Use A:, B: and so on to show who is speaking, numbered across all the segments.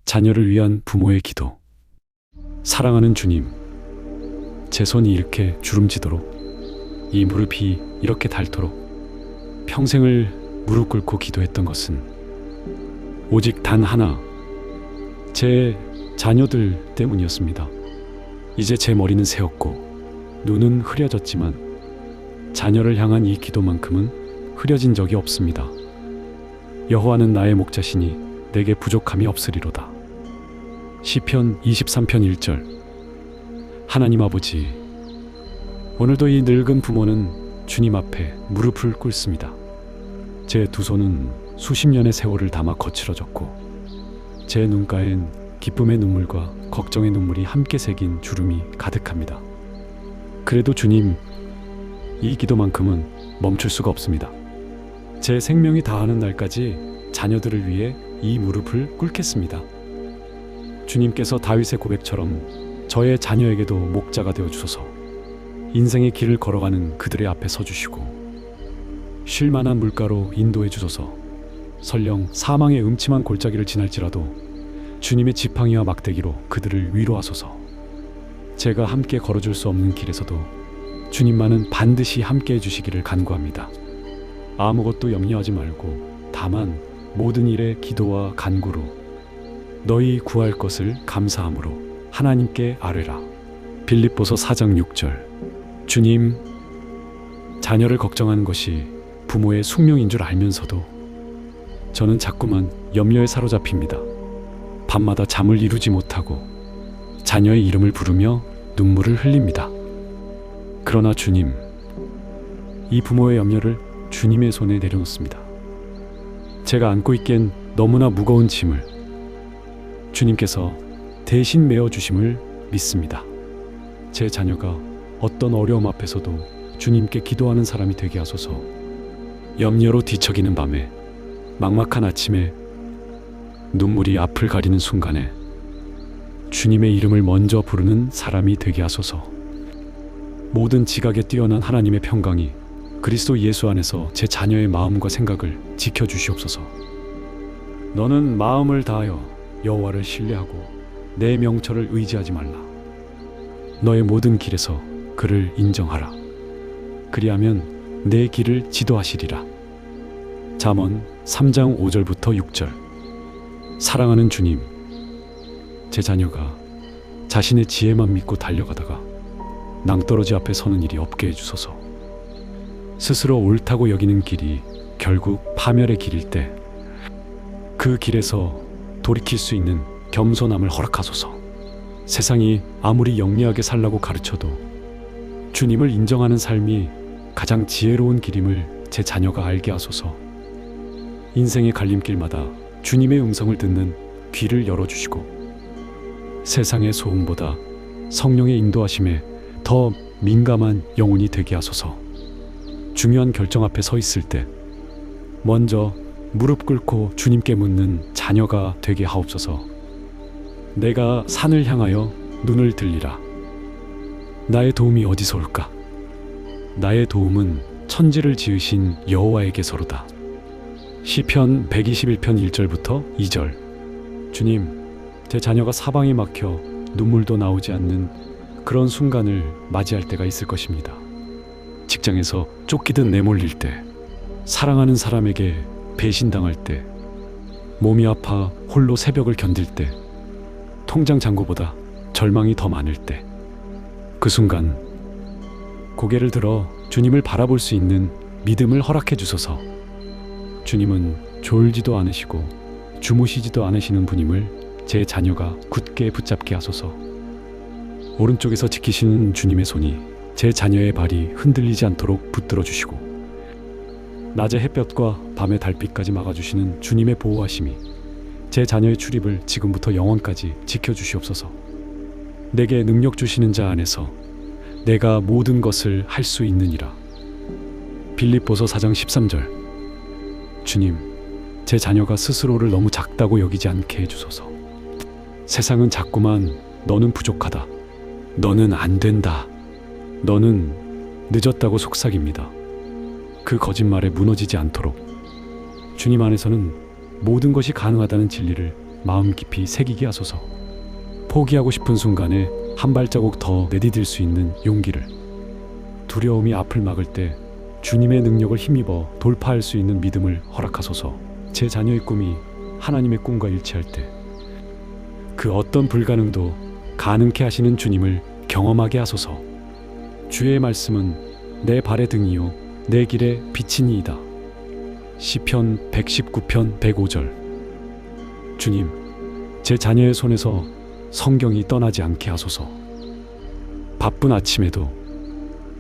A: 자녀를 위한 부모의 기도. 사랑하는 주님, 제 손이 이렇게 주름지도록, 이 무릎이 이렇게 닳도록 평생을 무릎 꿇고 기도했던 것은 오직 단 하나, 제 자녀들 때문이었습니다. 이제 제 머리는 새었고 눈은 흐려졌지만 자녀를 향한 이 기도만큼은 흐려진 적이 없습니다. 여호와는 나의 목자시니 내게 부족함이 없으리로다. 시편 23편 1절. 하나님 아버지, 오늘도 이 늙은 부모는 주님 앞에 무릎을 꿇습니다. 제 두 손은 수십 년의 세월을 담아 거칠어졌고 제 눈가엔 기쁨의 눈물과 걱정의 눈물이 함께 새긴 주름이 가득합니다. 그래도 주님, 이 기도만큼은 멈출 수가 없습니다. 제 생명이 다하는 날까지 자녀들을 위해 이 무릎을 꿇겠습니다. 주님께서 다윗의 고백처럼 저의 자녀에게도 목자가 되어주소서. 인생의 길을 걸어가는 그들의 앞에 서주시고 쉴만한 물가로 인도해 주소서. 설령 사망의 음침한 골짜기를 지날지라도 주님의 지팡이와 막대기로 그들을 위로하소서. 제가 함께 걸어줄 수 없는 길에서도 주님만은 반드시 함께 해주시기를 간구합니다. 아무것도 염려하지 말고 다만 모든 일에 기도와 간구로 너희 구할 것을 감사함으로 하나님께 아뢰라. 빌립보서 4장 6절. 주님, 자녀를 걱정하는 것이 부모의 숙명인 줄 알면서도 저는 자꾸만 염려에 사로잡힙니다. 밤마다 잠을 이루지 못하고 자녀의 이름을 부르며 눈물을 흘립니다. 그러나 주님, 이 부모의 염려를 주님의 손에 내려놓습니다. 제가 안고 있기엔 너무나 무거운 짐을 주님께서 대신 메어주심을 믿습니다. 제 자녀가 어떤 어려움 앞에서도 주님께 기도하는 사람이 되게 하소서. 염려로 뒤척이는 밤에, 막막한 아침에, 눈물이 앞을 가리는 순간에 주님의 이름을 먼저 부르는 사람이 되게 하소서. 모든 지각에 뛰어난 하나님의 평강이 그리스도 예수 안에서 제 자녀의 마음과 생각을 지켜주시옵소서. 너는 마음을 다하여 여호와를 신뢰하고 내 명철을 의지하지 말라. 너의 모든 길에서 그를 인정하라. 그리하면 내 길을 지도하시리라. 잠언 3장 5절부터 6절. 사랑하는 주님, 제 자녀가 자신의 지혜만 믿고 달려가다가 낭떠러지 앞에 서는 일이 없게 해주소서. 스스로 옳다고 여기는 길이 결국 파멸의 길일 때 그 길에서 돌이킬 수 있는 겸손함을 허락하소서. 세상이 아무리 영리하게 살라고 가르쳐도 주님을 인정하는 삶이 가장 지혜로운 길임을 제 자녀가 알게 하소서. 인생의 갈림길마다 주님의 음성을 듣는 귀를 열어주시고 세상의 소음보다 성령의 인도하심에 더 민감한 영혼이 되게 하소서. 중요한 결정 앞에 서 있을 때 먼저 무릎 꿇고 주님께 묻는 자녀가 되게 하옵소서. 내가 산을 향하여 눈을 들리라. 나의 도움이 어디서 올까? 나의 도움은 천지를 지으신 여호와에게서로다. 시편 121편 1절부터 2절. 주님, 제 자녀가 사방이 막혀 눈물도 나오지 않는 그런 순간을 맞이할 때가 있을 것입니다. 직장에서 쫓기듯 내몰릴 때, 사랑하는 사람에게 배신당할 때, 몸이 아파 홀로 새벽을 견딜 때, 통장 잔고보다 절망이 더 많을 때, 그 순간 고개를 들어 주님을 바라볼 수 있는 믿음을 허락해 주소서. 주님은 졸지도 않으시고 주무시지도 않으시는 분임을 제 자녀가 굳게 붙잡게 하소서. 오른쪽에서 지키시는 주님의 손이 제 자녀의 발이 흔들리지 않도록 붙들어 주시고 낮의 햇볕과 밤의 달빛까지 막아주시는 주님의 보호하심이 제 자녀의 출입을 지금부터 영원까지 지켜주시옵소서. 내게 능력 주시는 자 안에서 내가 모든 것을 할 수 있느니라. 빌립보서 4장 13절. 주님, 제 자녀가 스스로를 너무 작다고 여기지 않게 해주소서. 세상은 자꾸만 너는 부족하다, 너는 안 된다, 너는 늦었다고 속삭입니다. 그 거짓말에 무너지지 않도록 주님 안에서는 모든 것이 가능하다는 진리를 마음 깊이 새기게 하소서. 포기하고 싶은 순간에 한 발자국 더 내디딜 수 있는 용기를, 두려움이 앞을 막을 때 주님의 능력을 힘입어 돌파할 수 있는 믿음을 허락하소서. 제 자녀의 꿈이 하나님의 꿈과 일치할 때 그 어떤 불가능도 가능케 하시는 주님을 경험하게 하소서. 주의 말씀은 내 발의 등이요 내 길의 빛이니이다. 시편 119편 105절. 주님, 제 자녀의 손에서 성경이 떠나지 않게 하소서. 바쁜 아침에도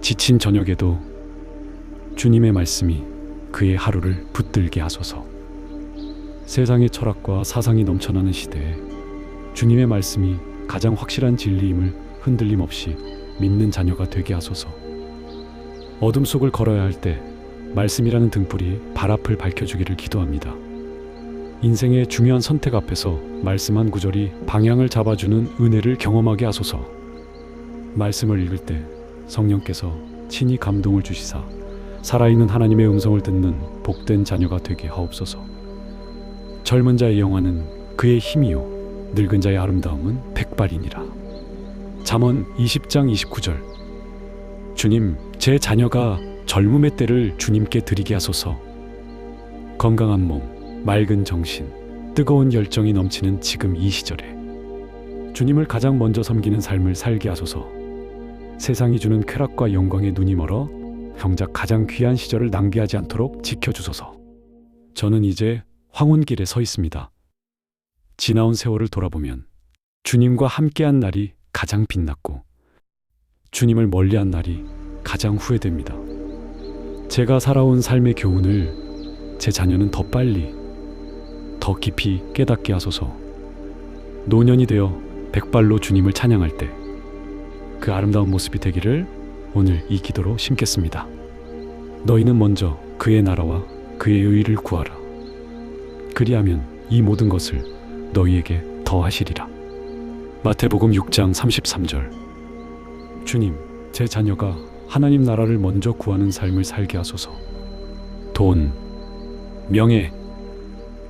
A: 지친 저녁에도 주님의 말씀이 그의 하루를 붙들게 하소서. 세상의 철학과 사상이 넘쳐나는 시대에 주님의 말씀이 가장 확실한 진리임을 흔들림 없이 믿는 자녀가 되게 하소서. 어둠 속을 걸어야 할 때 말씀이라는 등불이 발 앞을 밝혀주기를 기도합니다. 인생의 중요한 선택 앞에서 말씀 한 구절이 방향을 잡아주는 은혜를 경험하게 하소서. 말씀을 읽을 때 성령께서 친히 감동을 주시사 살아있는 하나님의 음성을 듣는 복된 자녀가 되게 하옵소서. 젊은 자의 영화는 그의 힘이요 늙은 자의 아름다움은 백발이니라. 잠언 20장 29절. 주님, 제 자녀가 젊음의 때를 주님께 드리게 하소서. 건강한 몸, 맑은 정신, 뜨거운 열정이 넘치는 지금 이 시절에 주님을 가장 먼저 섬기는 삶을 살게 하소서. 세상이 주는 쾌락과 영광에 눈이 멀어 정작 가장 귀한 시절을 낭비하지 않도록 지켜주소서. 저는 이제 황혼길에 서 있습니다. 지나온 세월을 돌아보면 주님과 함께한 날이 가장 빛났고 주님을 멀리한 날이 가장 후회됩니다. 제가 살아온 삶의 교훈을 제 자녀는 더 빨리, 더 깊이 깨닫게 하소서. 노년이 되어 백발로 주님을 찬양할 때 그 아름다운 모습이 되기를 오늘 이 기도로 심겠습니다. 너희는 먼저 그의 나라와 그의 의를 구하라. 그리하면 이 모든 것을 너희에게 더하시리라. 마태복음 6장 33절. 주님, 제 자녀가 하나님 나라를 먼저 구하는 삶을 살게 하소서. 돈, 명예,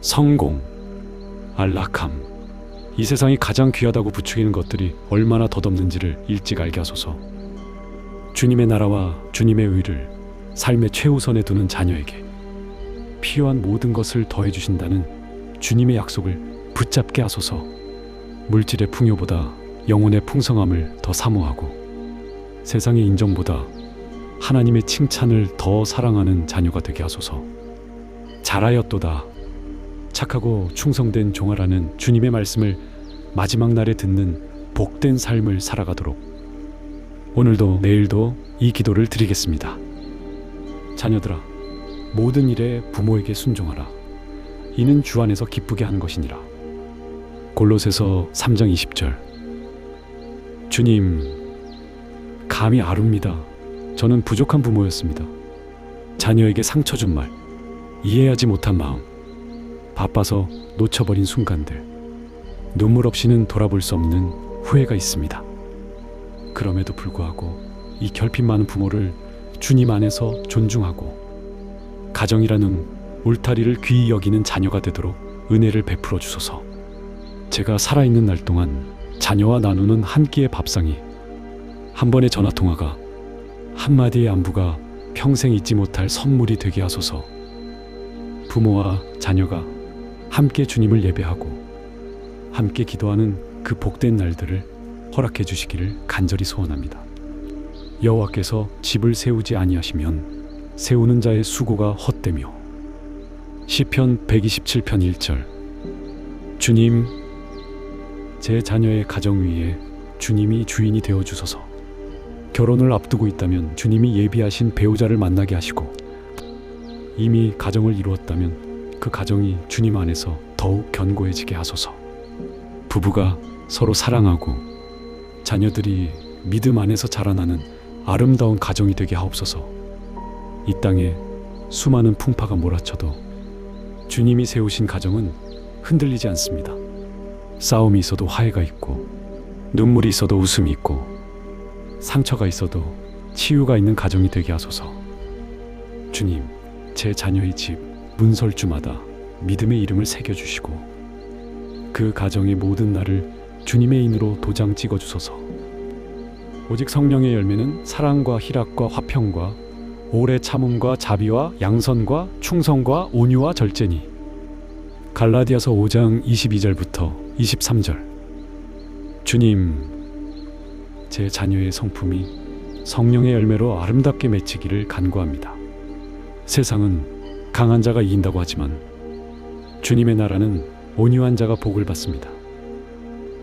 A: 성공, 안락함, 이 세상이 가장 귀하다고 부추기는 것들이 얼마나 덧없는지를 일찍 알게 하소서. 주님의 나라와 주님의 의를 삶의 최우선에 두는 자녀에게 필요한 모든 것을 더해주신다는 주님의 약속을 붙잡게 하소서. 물질의 풍요보다 영혼의 풍성함을 더 사모하고 세상의 인정보다 하나님의 칭찬을 더 사랑하는 자녀가 되게 하소서. 잘하였도다, 착하고 충성된 종아라는 주님의 말씀을 마지막 날에 듣는 복된 삶을 살아가도록 오늘도 내일도 이 기도를 드리겠습니다. 자녀들아, 모든 일에 부모에게 순종하라. 이는 주 안에서 기쁘게 하는 것이니라. 골로새서 3장 20절. 주님, 감히 아룹니다. 저는 부족한 부모였습니다. 자녀에게 상처 준 말, 이해하지 못한 마음, 바빠서 놓쳐버린 순간들, 눈물 없이는 돌아볼 수 없는 후회가 있습니다. 그럼에도 불구하고 이 결핍 많은 부모를 주님 안에서 존중하고 가정이라는 울타리를 귀히 여기는 자녀가 되도록 은혜를 베풀어 주소서. 제가 살아있는 날 동안 자녀와 나누는 한 끼의 밥상이, 한 번의 전화통화가, 한마디의 안부가 평생 잊지 못할 선물이 되게 하소서. 부모와 자녀가 함께 주님을 예배하고 함께 기도하는 그 복된 날들을 허락해 주시기를 간절히 소원합니다. 여호와께서 집을 세우지 아니하시면 세우는 자의 수고가 헛되며. 시편 127편 1절. 주님, 제 자녀의 가정 위에 주님이 주인이 되어 주소서. 결혼을 앞두고 있다면 주님이 예비하신 배우자를 만나게 하시고, 이미 가정을 이루었다면 그 가정이 주님 안에서 더욱 견고해지게 하소서. 부부가 서로 사랑하고 자녀들이 믿음 안에서 자라나는 아름다운 가정이 되게 하옵소서. 이 땅에 수많은 풍파가 몰아쳐도 주님이 세우신 가정은 흔들리지 않습니다. 싸움이 있어도 화해가 있고, 눈물이 있어도 웃음이 있고, 상처가 있어도 치유가 있는 가정이 되게 하소서. 주님, 제 자녀의 집 문설주마다 믿음의 이름을 새겨주시고 그 가정의 모든 날을 주님의 인으로 도장 찍어 주소서. 오직 성령의 열매는 사랑과 희락과 화평과 오래 참음과 자비와 양선과 충성과 온유와 절제니. 갈라디아서 5장 22절부터 23절. 주님, 제 자녀의 성품이 성령의 열매로 아름답게 맺히기를 간구합니다. 세상은 강한 자가 이긴다고 하지만 주님의 나라는 온유한 자가 복을 받습니다.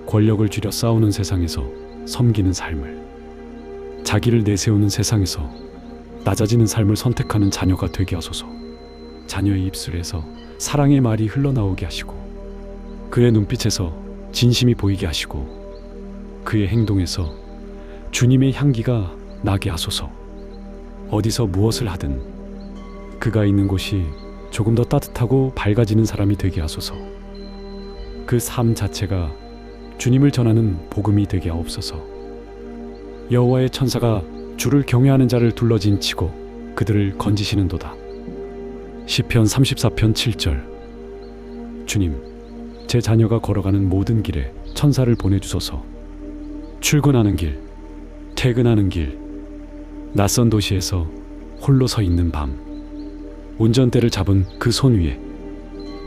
A: 권력을 쥐려 싸우는 세상에서 섬기는 삶을, 자기를 내세우는 세상에서 낮아지는 삶을 선택하는 자녀가 되게 하소서. 자녀의 입술에서 사랑의 말이 흘러나오게 하시고, 그의 눈빛에서 진심이 보이게 하시고, 그의 행동에서 주님의 향기가 나게 하소서. 어디서 무엇을 하든 그가 있는 곳이 조금 더 따뜻하고 밝아지는 사람이 되게 하소서. 그 삶 자체가 주님을 전하는 복음이 되게 하옵소서. 여호와의 천사가 주를 경외하는 자를 둘러진 치고 그들을 건지시는도다. 시편 34편 7절. 주님, 제 자녀가 걸어가는 모든 길에 천사를 보내주소서. 출근하는 길, 퇴근하는 길, 낯선 도시에서 홀로 서 있는 밤, 운전대를 잡은 그 손 위에,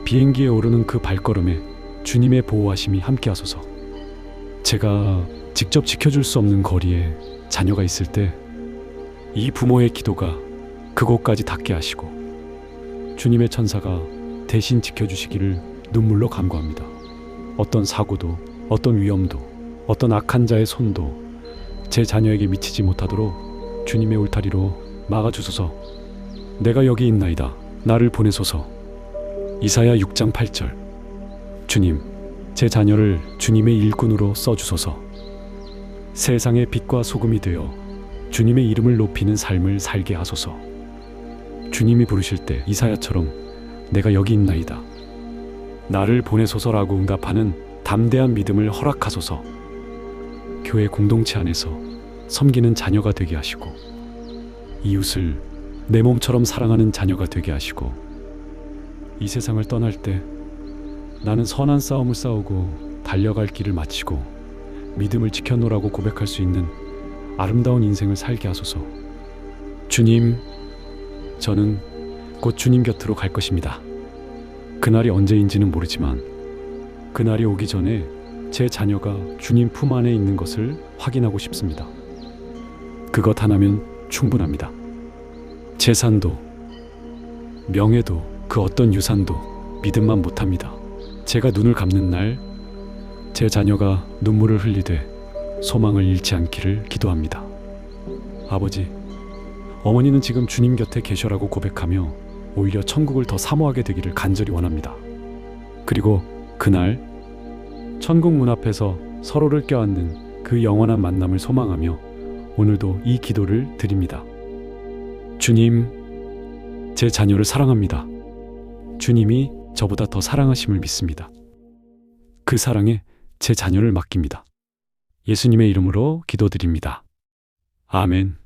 A: 비행기에 오르는 그 발걸음에 주님의 보호하심이 함께하소서. 제가 직접 지켜줄 수 없는 거리에 자녀가 있을 때 이 부모의 기도가 그곳까지 닿게 하시고 주님의 천사가 대신 지켜주시기를 눈물로 간구합니다. 어떤 사고도, 어떤 위험도, 어떤 악한 자의 손도 제 자녀에게 미치지 못하도록 주님의 울타리로 막아주소서. 내가 여기 있나이다. 나를 보내소서. 이사야 6장 8절. 주님, 제 자녀를 주님의 일꾼으로 써주소서. 세상의 빛과 소금이 되어 주님의 이름을 높이는 삶을 살게 하소서. 주님이 부르실 때 이사야처럼 내가 여기 있나이다. 나를 보내소서라고 응답하는 담대한 믿음을 허락하소서. 교회 공동체 안에서 섬기는 자녀가 되게 하시고, 이웃을 내 몸처럼 사랑하는 자녀가 되게 하시고, 이 세상을 떠날 때 나는 선한 싸움을 싸우고 달려갈 길을 마치고 믿음을 지켜노라고 고백할 수 있는 아름다운 인생을 살게 하소서. 주님, 저는 곧 주님 곁으로 갈 것입니다. 그날이 언제인지는 모르지만 그날이 오기 전에 제 자녀가 주님 품 안에 있는 것을 확인하고 싶습니다. 그것 하나면 충분합니다. 재산도, 명예도, 그 어떤 유산도 믿음만 못합니다. 제가 눈을 감는 날 제 자녀가 눈물을 흘리되 소망을 잃지 않기를 기도합니다. 아버지, 어머니는 지금 주님 곁에 계셔라고 고백하며 오히려 천국을 더 사모하게 되기를 간절히 원합니다. 그리고 그날 천국 문 앞에서 서로를 껴안는 그 영원한 만남을 소망하며 오늘도 이 기도를 드립니다. 주님, 제 자녀를 사랑합니다. 주님이 저보다 더 사랑하심을 믿습니다. 그 사랑에 제 자녀를 맡깁니다. 예수님의 이름으로 기도드립니다. 아멘.